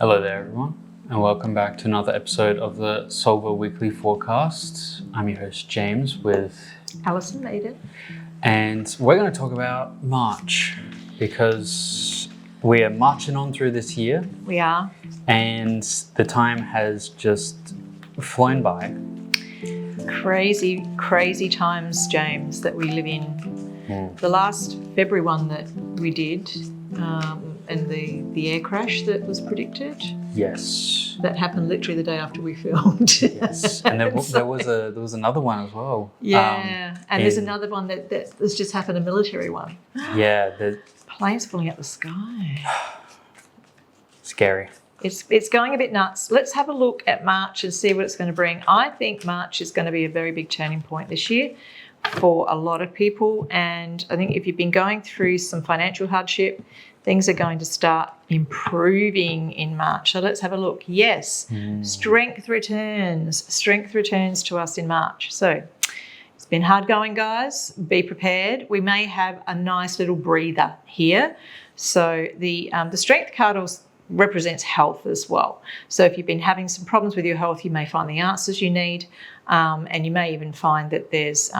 Hello there, everyone, and welcome back to another episode of the Solver Weekly Forecast. I'm your host, James, with Alison Maiden. And we're going to talk about March because we are marching on through this year. We are. And the time has just flown by. Crazy, crazy times, James, that we live in. The last February one that we did, and the air crash that was predicted. Yes. That happened literally the day after we filmed. Yes. And there was another one as well. Yeah. And there's another one that's just happened, a military one. Yeah. Planes falling out the sky. Scary. It's going a bit nuts. Let's have a look at March and see what it's going to bring. I think March is going to be a very big turning point this year for a lot of people. And I think if you've been going through some financial hardship, things are going to start improving in March. So let's have a look. Yes, strength returns to us in March. So it's been hard going, guys. Be prepared. We may have a nice little breather here. So the strength card also represents health as well. So if you've been having some problems with your health, you may find the answers you need, and you may even find that there's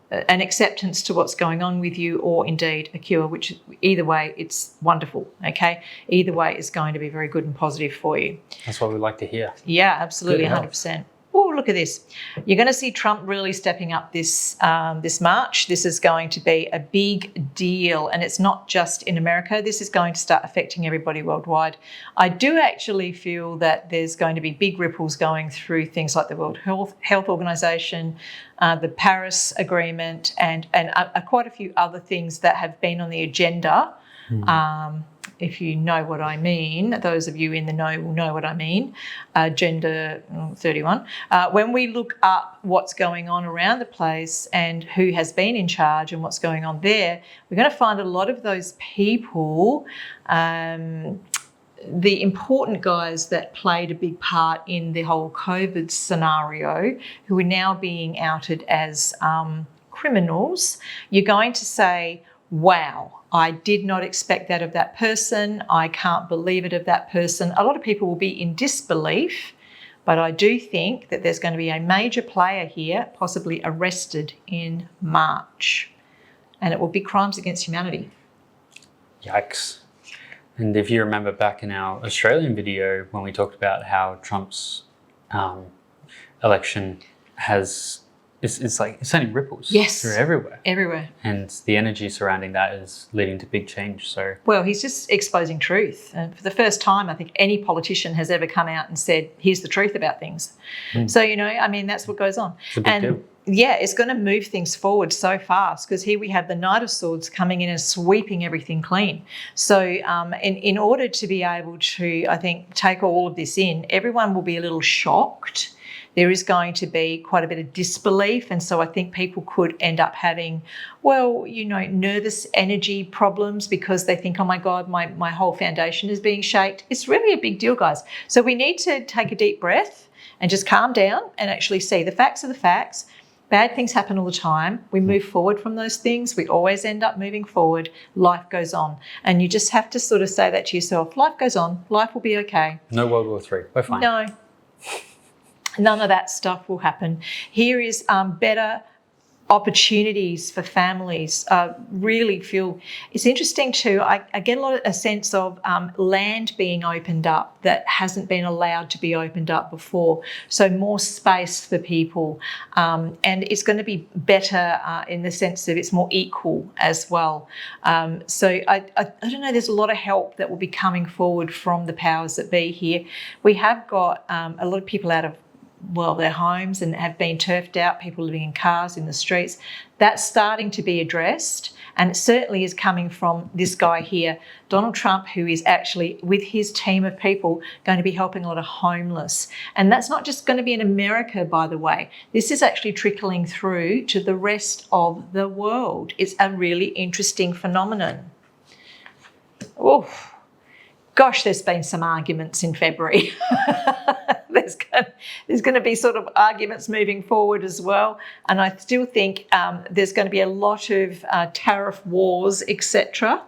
an acceptance to what's going on with you, or indeed a cure, which either way, it's wonderful, okay? Either way is going to be very good and positive for you. That's what we like to hear. Yeah, absolutely, 100%. Oh, look at this. You're going to see Trump really stepping up this March. This is going to be a big deal, and it's not just in America. This is going to start affecting everybody worldwide. I do actually feel that there's going to be big ripples going through things like the World Health Organization, the Paris Agreement, and quite a few other things that have been on the agenda. If you know what I mean, those of you in the know will know what I mean, Agenda 31. When we look up what's going on around the place and who has been in charge and what's going on there, we're going to find a lot of those people, the important guys that played a big part in the whole COVID scenario, who are now being outed as criminals. You're going to say, wow, I did not expect that of that person. I can't believe it of that person. A lot of people will be in disbelief, but I do think that there's going to be a major player here, possibly arrested in March, and it will be crimes against humanity. Yikes. And if you remember back in our Australian video when we talked about how Trump's election has... It's like it's sending ripples through everywhere. And the energy surrounding that is leading to big change. So well, he's just exposing truth. And for the first time, I think any politician has ever come out and said, here's the truth about things. So, that's what goes on. It's a big deal. Yeah, it's going to move things forward so fast, because here we have the Knight of Swords coming in and sweeping everything clean. So in order to be able to, I think, take all of this in, everyone will be a little shocked. There is going to be quite a bit of disbelief, and so I think people could end up having, nervous energy problems because they think, oh my God, my whole foundation is being shaked. It's really a big deal, guys. So we need to take a deep breath and just calm down and actually see the facts are the facts. Bad things happen all the time. We move forward from those things. We always end up moving forward. Life goes on. And you just have to sort of say that to yourself. Life goes on. Life will be okay. No World War III. We're fine. No. None of that stuff will happen. Here is better opportunities for families. Really feel it's interesting too. I get a sense of land being opened up that hasn't been allowed to be opened up before. So more space for people, and it's going to be better in the sense of it's more equal as well. So I don't know. There's a lot of help that will be coming forward from the powers that be here. We have got a lot of people out of their homes and have been turfed out, people living in cars in the streets. That's starting to be addressed, and it certainly is coming from this guy here, Donald Trump, who is actually, with his team of people, going to be helping a lot of homeless. And that's not just going to be in America, by the way. This is actually trickling through to the rest of the world. It's a really interesting phenomenon. Oh, gosh, there's been some arguments in February. There's going to be sort of arguments moving forward as well. And I still think there's going to be a lot of tariff wars, etc.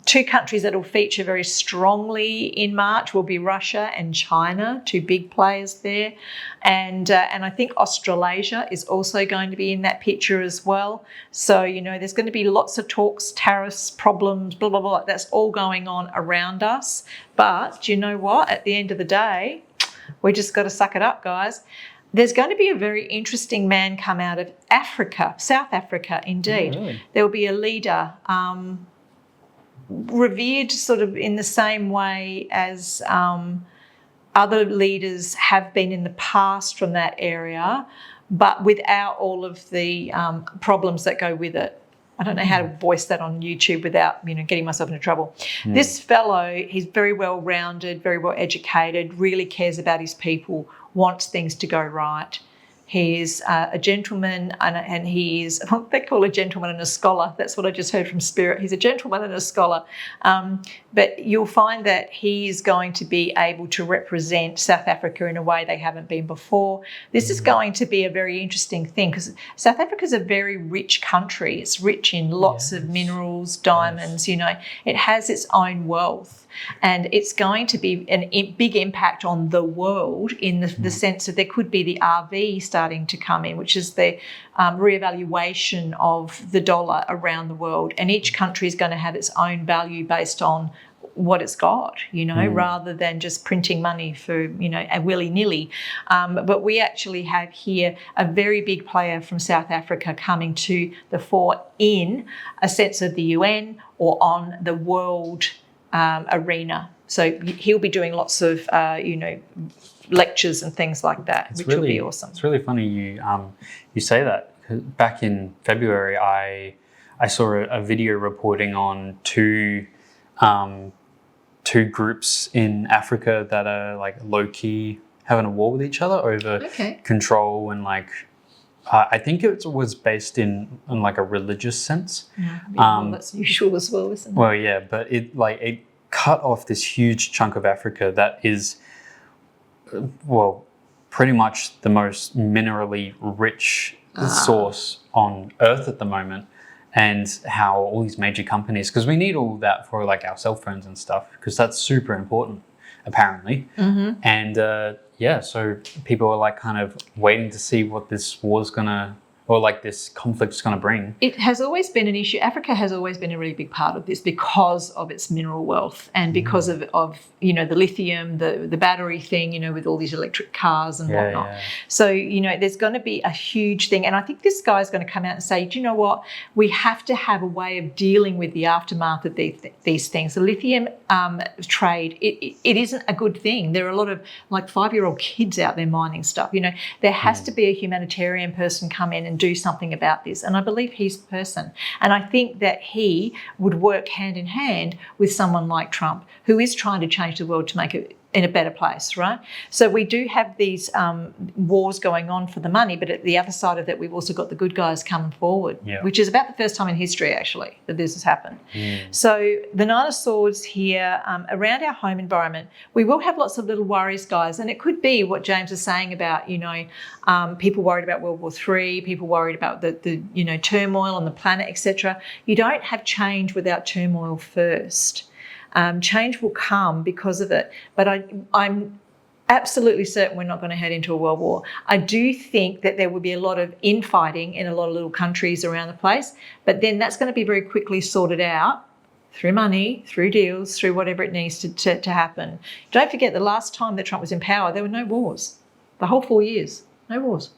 Two countries that will feature very strongly in March will be Russia and China, two big players there. And I think Australasia is also going to be in that picture as well. So, there's going to be lots of talks, tariffs, problems, blah, blah, blah. That's all going on around us. But do you know what? At the end of the day, we just got to suck it up, guys. There's going to be a very interesting man come out of Africa, South Africa, indeed. Oh, really? There will be a leader revered sort of in the same way as other leaders have been in the past from that area, but without all of the problems that go with it. I don't know how to voice that on YouTube without, getting myself into trouble. This fellow, he's very well-rounded, very well-educated, really cares about his people, wants things to go right. He's a gentleman, and he is what they call a gentleman and a scholar. That's what I just heard from Spirit. He's a gentleman and a scholar. But you'll find that he is going to be able to represent South Africa in a way they haven't been before. This is going to be a very interesting thing because South Africa is a very rich country. It's rich in lots of minerals, diamonds, It has its own wealth. And it's going to be a big impact on the world in the sense that there could be the RV starting to come in, which is the reevaluation of the dollar around the world. And each country is going to have its own value based on what it's got, rather than just printing money for, a willy-nilly. But we actually have here a very big player from South Africa coming to the fore in a sense of the UN or on the world arena. So he'll be doing lots of, lectures and things like that, which will be awesome. It's really funny you say that. Back in February, I saw a video reporting on two groups in Africa that are like low-key having a war with each other over control and I think it was based in like a religious sense. Yeah, that's usual as well, isn't it? Well, yeah, but it cut off this huge chunk of Africa that is, pretty much the most minerally rich source on Earth at the moment. And how all these major companies, because we need all that for our cell phones and stuff, because that's super important, apparently. And so people are kind of waiting to see what this war's gonna, or this conflict's gonna bring. It has always been an issue. Africa has always been a really big part of this because of its mineral wealth and because of the lithium, the battery thing, with all these electric cars and whatnot. Yeah. So, there's going to be a huge thing. And I think this guy's going to come out and say, do you know what? We have to have a way of dealing with the aftermath of these things. The lithium trade, it isn't a good thing. There are a lot of 5-year-old kids out there mining stuff. There has to be a humanitarian person come in and do something about this. And I believe he's the person. And I think that he would work hand in hand with someone like Trump, who is trying to change the world to make it in a better place, right? So we do have these wars going on for the money, but at the other side of that, we've also got the good guys coming forward, which is about the first time in history, actually, that this has happened. So the Nine of Swords here, around our home environment, we will have lots of little worries, guys, and it could be what James is saying about, people worried about World War III, people worried about the turmoil on the planet, etc. You don't have change without turmoil first. Change will come because of it, but I'm absolutely certain we're not going to head into a world war. I do think that there will be a lot of infighting in a lot of little countries around the place, but then that's going to be very quickly sorted out through money, through deals, through whatever it needs to happen. Don't forget, the last time that Trump was in power, there were no wars. The whole 4 years, no wars.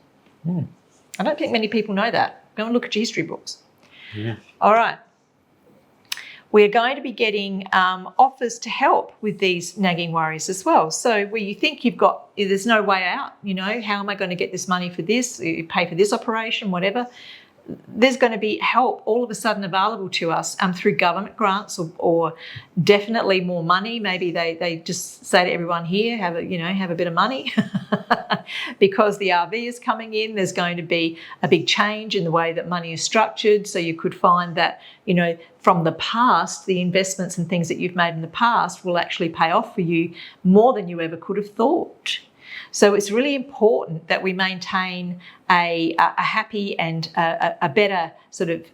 I don't think many people know that. Go and look at your history books. Yeah. All right. We're going to be getting offers to help with these nagging worries as well. So where you think there's no way out, how am I going to get this money for this, pay for this operation, whatever, there's going to be help all of a sudden available to us through government grants or definitely more money. Maybe they just say to everyone here, have a bit of money because the RV is coming in. There's going to be a big change in the way that money is structured. So you could find that, from the past, the investments and things that you've made in the past will actually pay off for you more than you ever could have thought. So it's really important that we maintain a happy and a better sort of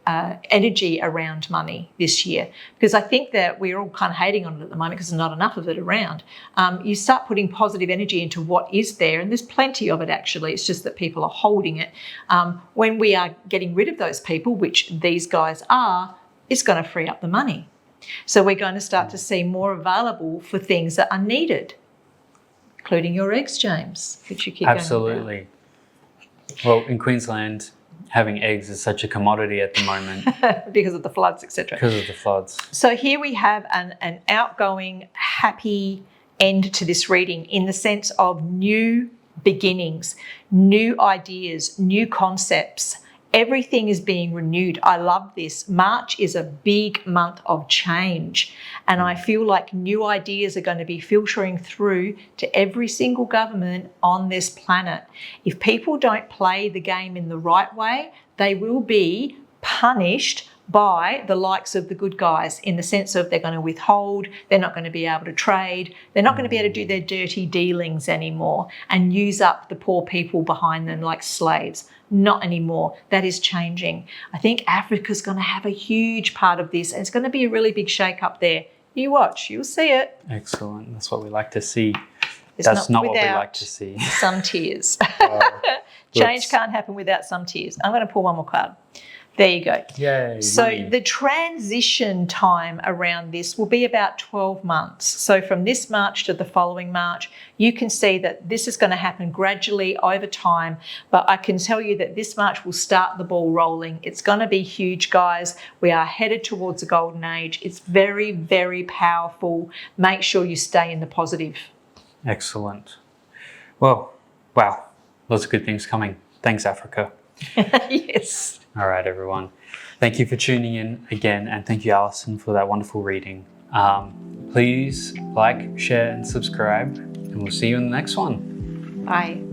energy around money this year, because I think that we're all kind of hating on it at the moment because there's not enough of it around. You start putting positive energy into what is there, and there's plenty of it actually. It's just that people are holding it. When we are getting rid of those people, which these guys are, it's going to free up the money. So we're going to start to see more available for things that are needed, including your eggs, James, which you keep Absolutely. going Well, in Queensland, having eggs is such a commodity at the moment about because of the floods, etc. because of the floods. So here we have an outgoing, happy end to this reading in the sense of new beginnings, new ideas, new concepts. Everything is being renewed. I love this. March is a big month of change, and I feel like new ideas are going to be filtering through to every single government on this planet. If people don't play the game in the right way, they will be punished by the likes of the good guys, in the sense of they're going to withhold, they're not going to be able to trade, they're not going to be able to do their dirty dealings anymore and use up the poor people behind them like slaves. Not anymore. That is changing. I think Africa's going to have a huge part of this, and it's going to be a really big shake up there. You watch, you'll see it. Excellent. That's what we like to see. It's That's not what we without like to see. some tears. Change let's- can't happen without some tears. I'm going to pull one more card. There you go. Yay. So money. the transition time around this will be about 12 months. So from this March to the following March, you can see that this is going to happen gradually over time. But I can tell you that this March will start the ball rolling. It's going to be huge, guys. We are headed towards a golden age. It's very, very powerful. Make sure you stay in the positive. Excellent. Well, wow. Lots of good things coming. Thanks, Africa. Yes. All right, everyone. Thank you for tuning in again, and thank you, Alison, for that wonderful reading. Please like, share, and subscribe, and we'll see you in the next one. Bye.